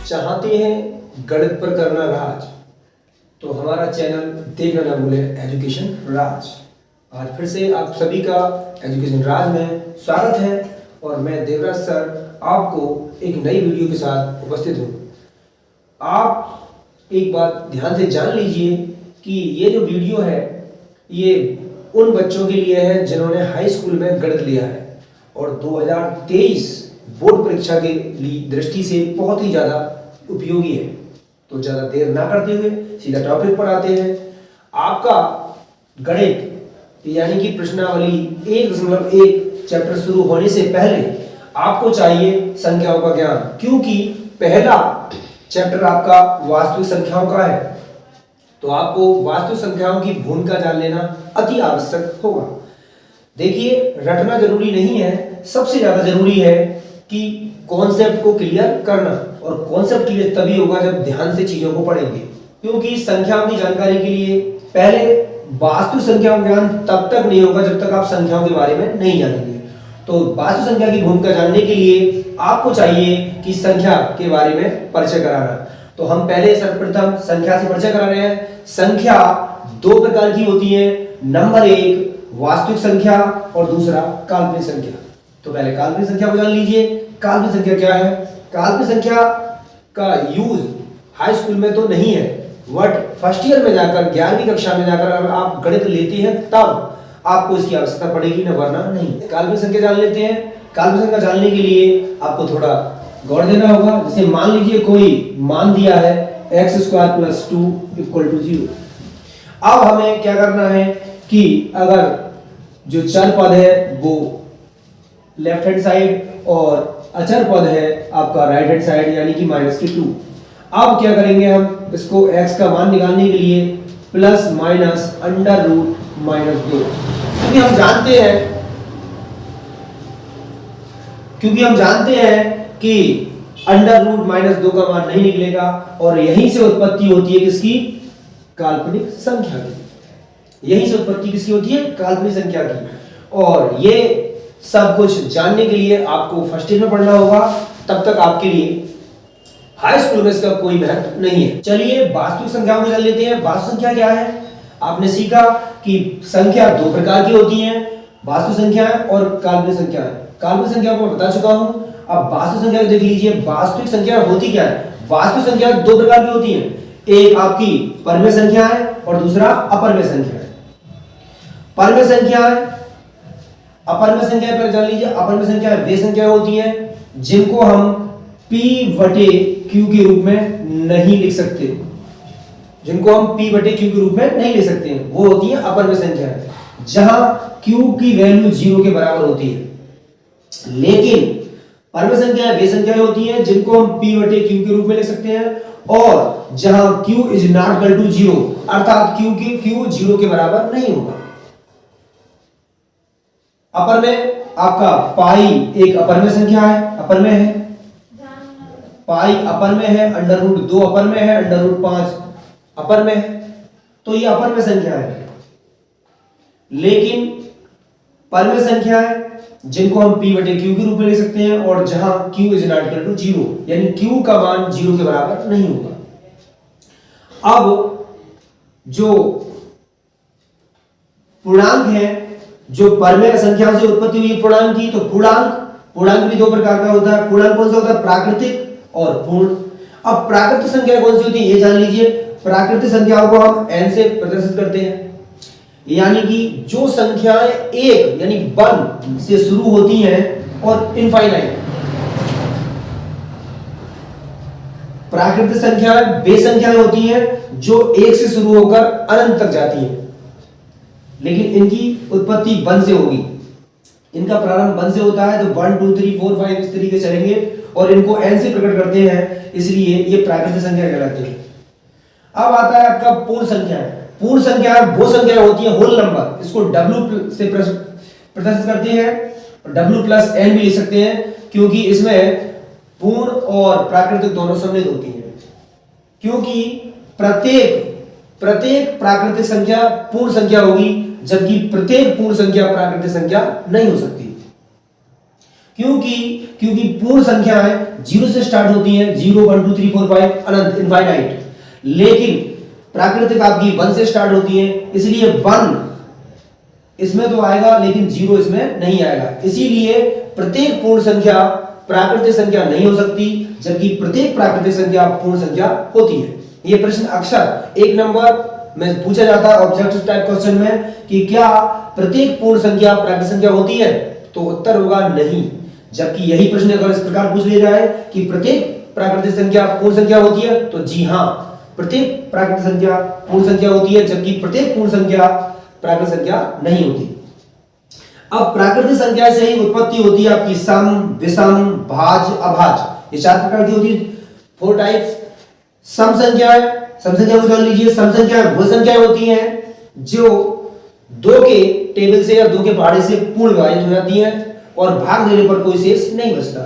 चाहते हैं गणित पर करना राज, तो हमारा चैनल देखना ना भूलें, एजुकेशन राज। आज फिर से आप सभी का एजुकेशन राज में स्वागत है और मैं देवराज सर आपको एक नई वीडियो के साथ उपस्थित हूँ। आप एक बात ध्यान से जान लीजिए कि ये जो वीडियो है ये उन बच्चों के लिए है जिन्होंने हाई स्कूल में गणित लिया है और 2023 बोर्ड परीक्षा के लिए दृष्टि से बहुत ही ज़्यादा उपयोगी है। तो ज़्यादा देर ना करते हुए सीधा टॉपिक पर आते हैं। आपका गणित यानी कि प्रश्नावली 1.1 चैप्टर शुरू होने से पहले आपको चाहिए संख्याओं का ज्ञान, क्योंकि पहला चैप्टर आपका वास्तविक संख्याओं का है। तो आपको वास्तविक संख्याओं की भूमिका जान लेना अति आवश्यक होगा। देखिए, रटना जरूरी नहीं है, सबसे ज्यादा जरूरी है कि कॉन्सेप्ट को क्लियर करना, और कॉन्सेप्ट क्लियर तभी होगा जब ध्यान से चीजों को पढ़ेंगे। क्योंकि संख्याओं की जानकारी के लिए पहले वास्तविक संख्याओं का ज्ञान तब तक नहीं होगा जब तक आप संख्याओं के बारे में नहीं जानेंगे। तो वास्तविक संख्या की भूमिका जानने के लिए आपको चाहिए कि संख्या के बारे में परिचय कराना। तो हम पहले सर्वप्रथम संख्या से परिचय करा रहे हैं। संख्या दो प्रकार की होती है, नंबर एक वास्तविक संख्या और दूसरा काल्पनिक संख्या। तो पहले काल्पनिक संख्या को जान लीजिए। काल्पनिक संख्या क्या है? काल्पनिक संख्या का यूज हाई स्कूल में तो नहीं है, बट फर्स्ट ईयर में जाकर 11वीं कक्षा में जाकर अगर आप गणित लेते हैं तब आपको इसकी आवश्यकता पड़ेगी, न वरना नहीं। काल्पनिक संख्या जान लेते हैं। काल्पनिक संख्या जानने के लिए आपको थोड़ा गौर देना होगा। जैसे मान लीजिए कोई मान दिया है x² + 2 = 0। अब हमें क्या करना है कि अगर जो चर पद है वो लेफ्ट हैंड साइड और अचर पद है आपका राइट हैंड साइड यानी कि -2। अब क्या करेंगे, हम इसको x का मान निकालने के लिए प्लस माइनस √-2, क्योंकि हम जानते हैं कि √-2 का मान नहीं निकलेगा और यहीं से उत्पत्ति होती है किसकी? काल्पनिक संख्या की। यहीं से उत्पत्ति किसकी होती है? काल्पनिक संख्या की। और ये सब कुछ जानने के लिए आपको फर्स्ट ईयर में पढ़ना होगा, तब तक आपके लिए हाई स्कूल में इसका कोई महत्व नहीं है। चलिए वास्तविक संख्याओं को जान लेते हैं। वास्तविक संख्या क्या है? आपने सीखा कि संख्या दो प्रकार की होती हैं, वास्तविक संख्या और काल्पनिक संख्या। काल्पनिक संख्या को मैं बता चुका हूं। अब वास्तविक संख्या को देख लीजिए। वास्तविक संख्या होती क्या है? वास्तविक संख्या दो प्रकार की होती है, एक आपकी परमेय संख्या है और दूसरा अपरमेय संख्या है। परमेय संख्या है, अपरमेय संख्या पर जान लीजिए। अपरमेय संख्या वे संख्या होती है जिनको हम p/q के रूप में नहीं लिख सकते, जिनको हम p/q के रूप में नहीं ले सकते हैं, वो होती है अपरमेय संख्या, जहां q की वैल्यू 0 के बराबर होती है। लेकिन परमेय संख्या वे संख्याएं होती हैं जिनको हम p/q के रूप में लिख सकते हैं और जहां q ≠ 0, अर्थात q 0 के बराबर नहीं होगा। अपरमेय आपका पाई एक अपरमेय संख्या है, अपरमेय है, पाई अपरमेय है, √2 अपरमेय है, √5 अपरमेय है। तो ये अपरमेय संख्या है। लेकिन परमेय संख्या है जिनको हम p/q के रूप में ले सकते हैं और जहां q ≠ 0, यानी q का मान 0 के बराबर नहीं होगा। अब जो पूर्णांक है, जो परमेय संख्याओं से उत्पत्ति हुई पूर्णांक की, तो पूर्णांक भी दो प्रकार का होता है। पूर्णांक कौन सा होता है? प्राकृतिक और पूर्ण। अब प्राकृतिक संख्या कौन सी होती है ये जान लीजिए। प्राकृतिक संख्याओं को हम n से प्रदर्शित करते हैं, यानी कि जो संख्याएं 1 यानी 1 से शुरू होती हैं और इनफाइनाइट। प्राकृतिक संख्याएं वे संख्याएं होती हैं जो 1 से शुरू होकर अनंत तक जाती हैं, लेकिन इनकी उत्पत्ति 1 से होगी। इनका प्रारंभ 1 से होता है, तो 1 2 3 4 5 इस तरीके से चलेंगे और इनको n से प्रकट करते हैं, इसलिए ये प्राकृतिक संख्या कहलाती है। अब आता है आपका पूर्ण संख्या। पूर्ण संख्या वो संख्या होती है होल नंबर, इसको w से प्रदर्शित करते हैं, w+n भी लिख सकते हैं, क्योंकि इसमें पूर्ण और प्राकृतिक दोनों सम्मिलित होती हैं। क्योंकि प्रत्येक प्राकृतिक संख्या पूर्ण संख्या होगी, जबकि प्रत्येक पूर्ण संख्या प्राकृतिक संख्या नहीं हो सकती। क्योंकि पूर्ण संख्या है, 0 से स्टार्ट होती है, 0 1 2 3 4 5 अनंत इनफाइनाइट। लेकिन प्राकृतिक आपकी 1 से स्टार्ट होती है, इसलिए 1 इसमें तो आएगा लेकिन 0 इसमें नहीं आएगा। इसीलिए प्रत्येक पूर्ण संख्या प्राकृतिक संख्या नहीं हो सकती, जबकि प्रत्येक प्राकृतिक संख्या पूर्ण संख्या होती है। यह प्रश्न अक्सर 1 नंबर में पूछा जाता है ऑब्जेक्टिव टाइप क्वेश्चन में कि क्या प्रत्येक पूर्ण संख्या प्राकृतिक संख्या होती है, तो उत्तर होगा नहीं। जबकि यही प्रश्न अगर इस प्रकार पूछ लिया जाए कि प्रत्येक प्राकृतिक संख्या पूर्ण संख्या होती है, तो जी हां, प्रत्येक प्राकृतिक संख्या पूर्ण संख्या होती है, जबकि प्रत्येक पूर्ण संख्या प्राकृतिक संख्या नहीं होती। अब प्राकृतिक संख्या से ही उत्पत्ति होती है आपकी सम, विषम, भाज्य, अभाज्य। ये 4 प्रकार की होती है, 4 टाइप्स। सम संख्या है, सम संख्या को जान लीजिए। सम संख्या वो संख्याएं होती हैं जो 2 के टेबल से या 2 के पहाड़े से पूर्ण विभाजित हो जाती हैं और भाग देने पर कोई शेष नहीं बचता।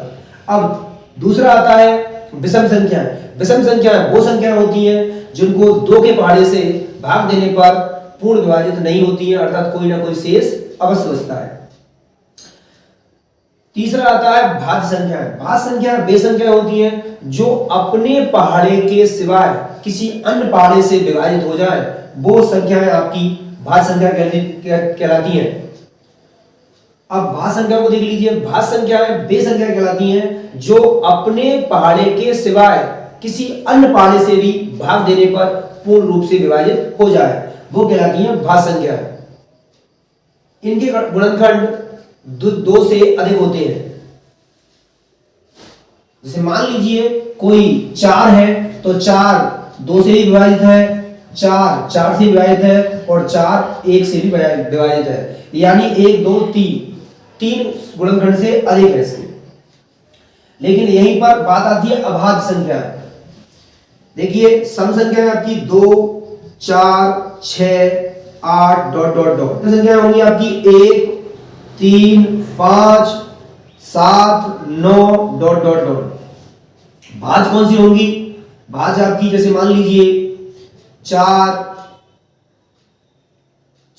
अब दूसरा आता है विषम संख्या। विषम संख्या वो संख्या होती हैं जिनको 2 के पहाड़े से भाग देने पर पूर्ण विभाजित नहीं होती है, अर्थात कोई ना कोई शेष अवश्य बचता है। तीसरा आता है भाज्य संख्या। भाज्य संख्या वे संख्या होती हैं जो अपने पहाड़े के सिवाय किसी अन्य पहाड़े से विभाजित हो जाए, वो संख्याएं आपकी भाज्य संख्या कहलाती हैं। अब भाज्य संख्या को देख लीजिए। भाज्य संख्याएं वे संख्या कहलाती हैं जो अपने पहाड़े के सिवाय किसी अन्य पहाड़े से भी भाग देने पर पूर्ण रूप से विभाजित हो जाए, वो कहलाती हैं भाज्य संख्या। इनके गुणनखंड 2 से अधिक होते हैं। जैसे मान लीजिए कोई 4 है तो 4 2 से भी विभाजित है, 4 4 से विभाजित है और 4 1 से भी विभाजित है, यानी 1 2 3 गुणनखंड से अधिक है इसके। लेकिन यहीं पर बात आती है अभाज्य संख्या। देखिए सम संख्या है आपकी 2 4 6 8 डॉट डॉट डॉट। संख्या होंगी आपकी 1 3 5 7 9 डॉट डॉट डॉट। भाज्य कौन सी होंगी? भाज्य आपकी जैसे मान लीजिए 4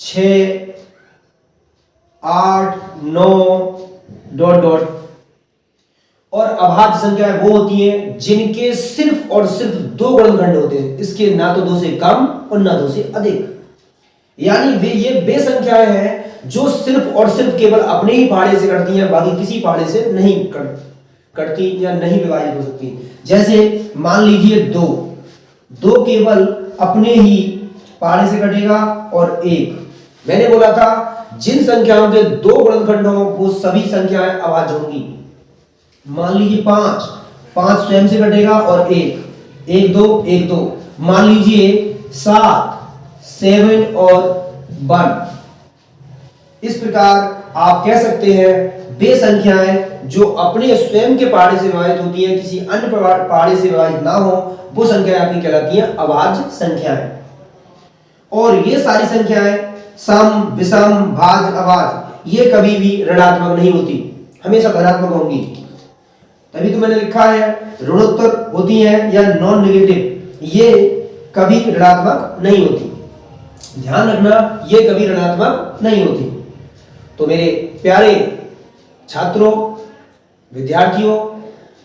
6 8 9 डॉट डॉट। और अभाज्य संख्या वो होती है जिनके सिर्फ और सिर्फ 2 गुणनखंड होते हैं, इसके ना तो 2 से कम और ना 2 से अधिक। यानी ये संख्याएं हैं जो सिर्फ और सिर्फ केवल अपने ही पहाड़े से कटती हैं, बाकी किसी पहाड़े से नहीं कटती या नहीं विभाजित हो सकती। जैसे मान लीजिए 2 केवल अपने ही पहाड़े से कटेगा और 1। मैंने बोला था जिन संख्याओं के 2 गुणनखंड हों वो सभी संख्याएं अभाज्य होंगी। मान लीजिए 5 स्वयं से कटेगा और 1 2 1 2। मान लीजिए 7 7 और 1। इस प्रकार आप कह सकते हैं वे संख्याएं जो अपने स्वयं के पहाड़े से विभाजित होती हैं, किसी अन्य पहाड़े से विभाजित ना हो, वो संख्याएं आपकी कहलाती हैं अभाज्य संख्याएं। और ये सारी संख्याएं सम, विषम, भाज्य, अभाज्य, ये कभी भी ऋणात्मक नहीं होती, हमेशा धनात्मक होंगी। तभी तो मैंने लिखा है ऋणोत्तर होती हैं या नॉन नेगेटिव, ये कभी ऋणात्मक नहीं होती। ध्यान रखना, ये कभी ऋणात्मक नहीं होती। तो मेरे प्यारे छात्रों, विद्यार्थियों,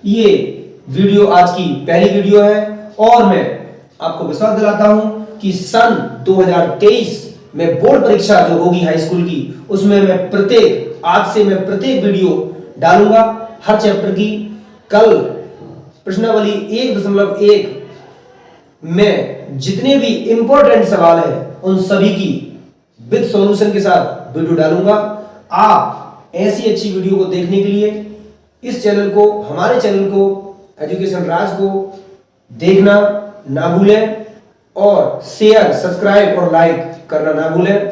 ये वीडियो आज की पहली वीडियो है और मैं आपको विश्वास दिलाता हूं कि सन 2023 में बोर्ड परीक्षा जो होगी हाई स्कूल की, उसमें मैं आज से मैं प्रत्येक वीडियो डालूंगा हर चैप्टर की। कल प्रश्नावली 1.1 में जितने भी इंपॉर्टेंट सवाल हैं उन सभी की विद सॉल्यूशन के साथ वीडियो डालूंगा। आप ऐसी अच्छी वीडियो को देखने के लिए इस चैनल को, हमारे चैनल को, एजुकेशन राज को देखना ना भूलें और शेयर, सब्सक्राइब और लाइक करना ना भूलें।